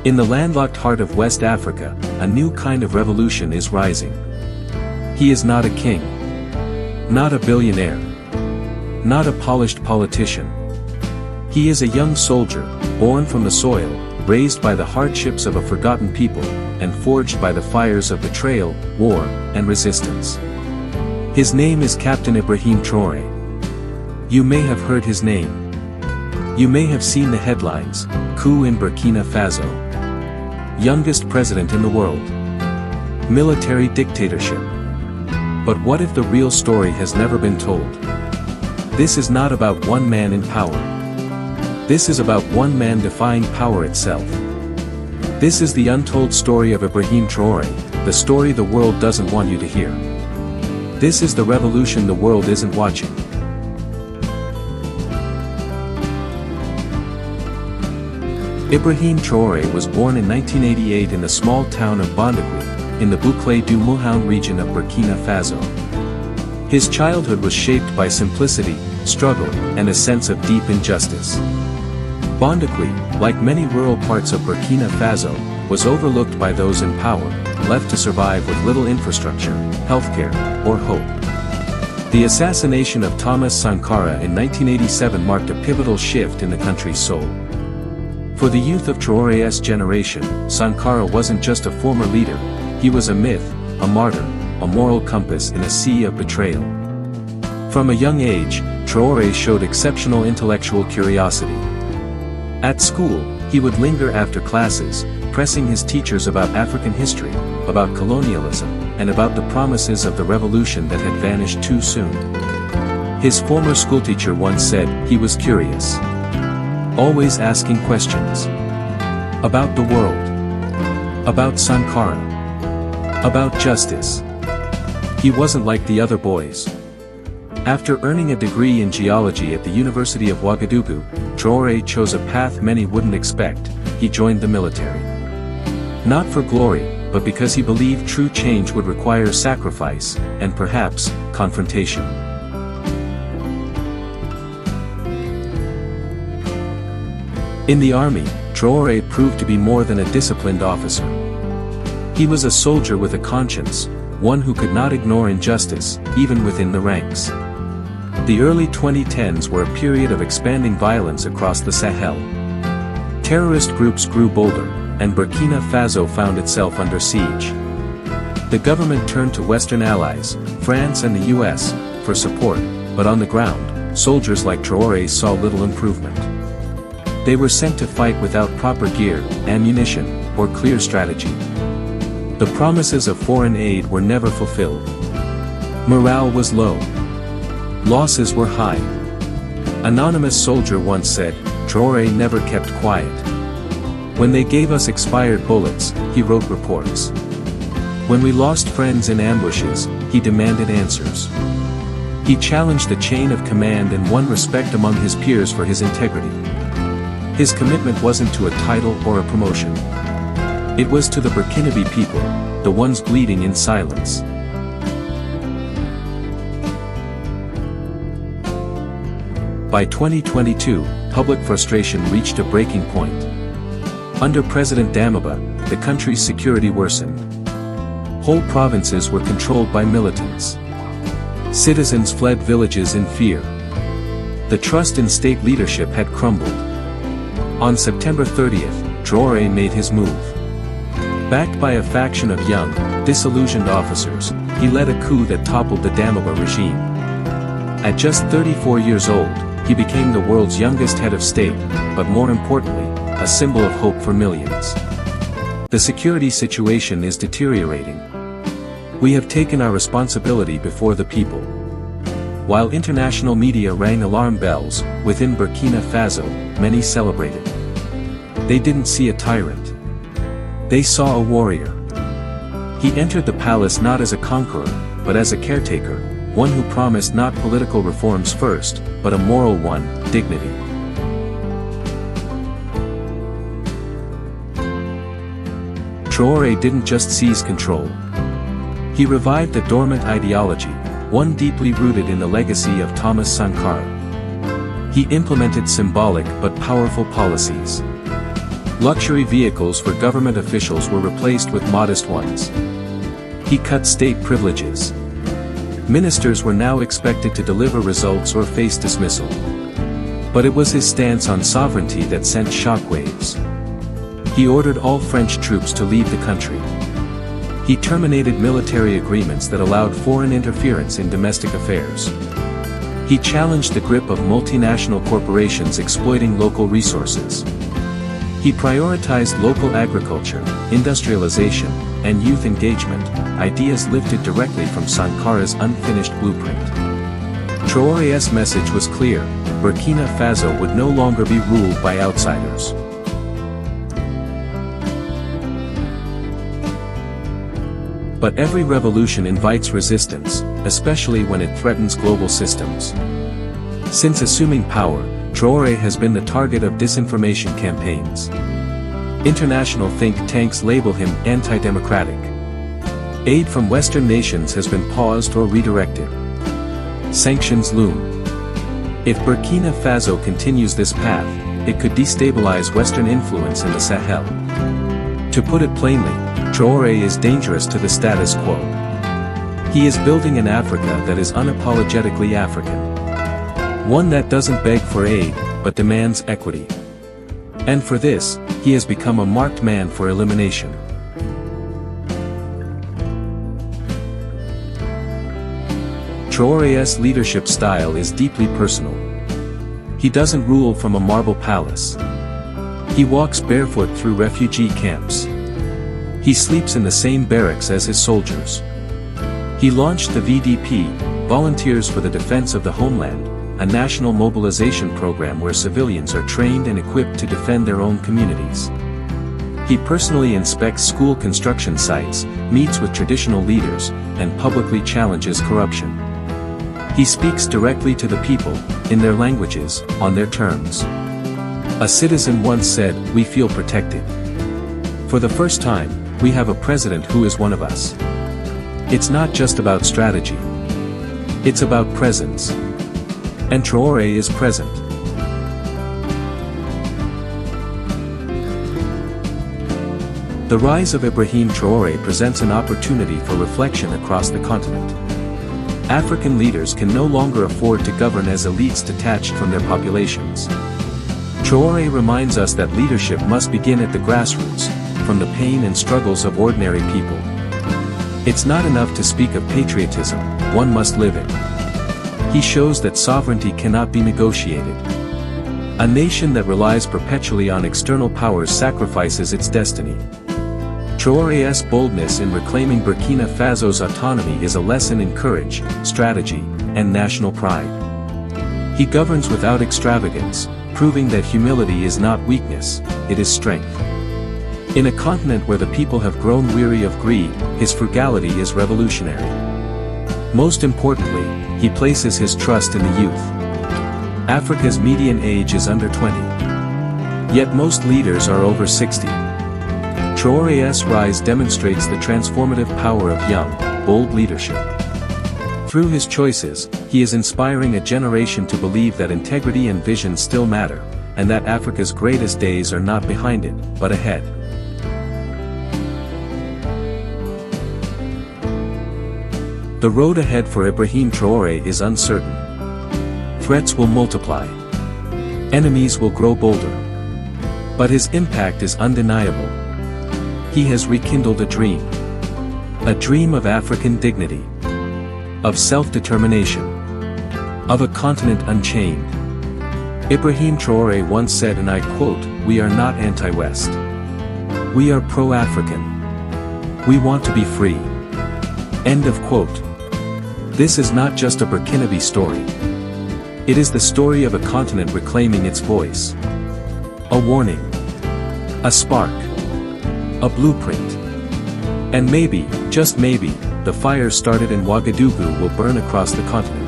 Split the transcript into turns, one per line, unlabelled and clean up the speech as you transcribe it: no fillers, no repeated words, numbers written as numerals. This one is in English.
In the landlocked heart of West Africa, a new kind of revolution is rising. He is not a king. Not a billionaire. Not a polished politician. He is a young soldier, born from the soil, raised by the hardships of a forgotten people, and forged by the fires of betrayal, war, and resistance. His name is Captain Ibrahim Traoré. You may have heard his name. You may have seen the headlines, coup in Burkina Faso. Youngest president in the world. Military dictatorship. But what if the real story has never been told? This is not about one man in power. This is about one man defying power itself. This is the untold story of Ibrahim Traoré, the story the world doesn't want you to hear. This is the revolution the world isn't watching. Ibrahim Traoré was born in 1988 in the small town of Bondagui, in the Bouclé du Mouhoun region of Burkina Faso. His childhood was shaped by simplicity, struggle, and a sense of deep injustice. Bondagui, like many rural parts of Burkina Faso, was overlooked by those in power, left to survive with little infrastructure, healthcare, or hope. The assassination of Thomas Sankara in 1987 marked a pivotal shift in the country's soul. For the youth of Traoré's generation, Sankara wasn't just a former leader, he was a myth, a martyr, a moral compass in a sea of betrayal. From a young age, Traoré showed exceptional intellectual curiosity. At school, he would linger after classes, pressing his teachers about African history, about colonialism, and about the promises of the revolution that had vanished too soon. His former schoolteacher once said he was curious. Always asking questions. About the world. About Sankara. About justice. He wasn't like the other boys. After earning a degree in geology at the University of Ouagadougou, Traoré chose a path many wouldn't expect. He joined the military. Not for glory, but because he believed true change would require sacrifice, and perhaps, confrontation. In the army, Traoré proved to be more than a disciplined officer. He was a soldier with a conscience, one who could not ignore injustice, even within the ranks. The early 2010s were a period of expanding violence across the Sahel. Terrorist groups grew bolder, and Burkina Faso found itself under siege. The government turned to Western allies, France and the US, for support, but on the ground, soldiers like Traoré saw little improvement. They were sent to fight without proper gear, ammunition, or clear strategy. The promises of foreign aid were never fulfilled. Morale was low. Losses were high. Anonymous soldier once said, Traoré never kept quiet. When they gave us expired bullets, he wrote reports. When we lost friends in ambushes, he demanded answers. He challenged the chain of command and won respect among his peers for his integrity. His commitment wasn't to a title or a promotion. It was to the Burkinabe people, the ones bleeding in silence. By 2022, public frustration reached a breaking point. Under President Damiba, the country's security worsened. Whole provinces were controlled by militants. Citizens fled villages in fear. The trust in state leadership had crumbled. On September 30th, Traoré made his move. Backed by a faction of young, disillusioned officers, he led a coup that toppled the Damiba regime. At just 34 years old, he became the world's youngest head of state, but more importantly, a symbol of hope for millions. The security situation is deteriorating. We have taken our responsibility before the people. While international media rang alarm bells, within Burkina Faso, many celebrated. They didn't see a tyrant. They saw a warrior. He entered the palace not as a conqueror, but as a caretaker, one who promised not political reforms first, but a moral one, dignity. Traoré didn't just seize control. He revived a dormant ideology, one deeply rooted in the legacy of Thomas Sankara. He implemented symbolic but powerful policies. Luxury vehicles for government officials were replaced with modest ones. He cut state privileges. Ministers were now expected to deliver results or face dismissal. But it was his stance on sovereignty that sent shockwaves. He ordered all French troops to leave the country. He terminated military agreements that allowed foreign interference in domestic affairs. He challenged the grip of multinational corporations exploiting local resources. He prioritized local agriculture, industrialization, and youth engagement, ideas lifted directly from Sankara's unfinished blueprint. Traoré's message was clear: Burkina Faso would no longer be ruled by outsiders. But every revolution invites resistance, especially when it threatens global systems. Since assuming power, Traoré has been the target of disinformation campaigns. International think tanks label him anti-democratic. Aid from Western nations has been paused or redirected. Sanctions loom. If Burkina Faso continues this path, it could destabilize Western influence in the Sahel. To put it plainly, Traoré is dangerous to the status quo. He is building an Africa that is unapologetically African. One that doesn't beg for aid, but demands equity. And for this, he has become a marked man for elimination. Traoré's leadership style is deeply personal. He doesn't rule from a marble palace. He walks barefoot through refugee camps. He sleeps in the same barracks as his soldiers. He launched the VDP, Volunteers for the Defense of the Homeland, a national mobilization program where civilians are trained and equipped to defend their own communities. He personally inspects school construction sites, meets with traditional leaders, and publicly challenges corruption. He speaks directly to the people, in their languages, on their terms. A citizen once said, "We feel protected. For the first time, we have a president who is one of us." It's not just about strategy. It's about presence. And Traoré is present. The rise of Ibrahim Traoré presents an opportunity for reflection across the continent. African leaders can no longer afford to govern as elites detached from their populations. Traoré reminds us that leadership must begin at the grassroots, from the pain and struggles of ordinary people. It's not enough to speak of patriotism, one must live it. He shows that sovereignty cannot be negotiated. A nation that relies perpetually on external powers sacrifices its destiny. Traoré's boldness in reclaiming Burkina Faso's autonomy is a lesson in courage, strategy, and national pride. He governs without extravagance, proving that humility is not weakness, it is strength. In a continent where the people have grown weary of greed, his frugality is revolutionary. Most importantly, he places his trust in the youth. Africa's median age is under 20. Yet most leaders are over 60. Traoré's rise demonstrates the transformative power of young, bold leadership. Through his choices, he is inspiring a generation to believe that integrity and vision still matter, and that Africa's greatest days are not behind it, but ahead. The road ahead for Ibrahim Traoré is uncertain. Threats will multiply. Enemies will grow bolder. But his impact is undeniable. He has rekindled a dream. A dream of African dignity. Of self-determination. Of a continent unchained. Ibrahim Traoré once said, and I quote, "We are not anti-West. We are pro-African. We want to be free." End of quote. This is not just a Burkinabe story. It is the story of a continent reclaiming its voice. A warning. A spark. A blueprint. And maybe, just maybe, the fire started in Ouagadougou will burn across the continent.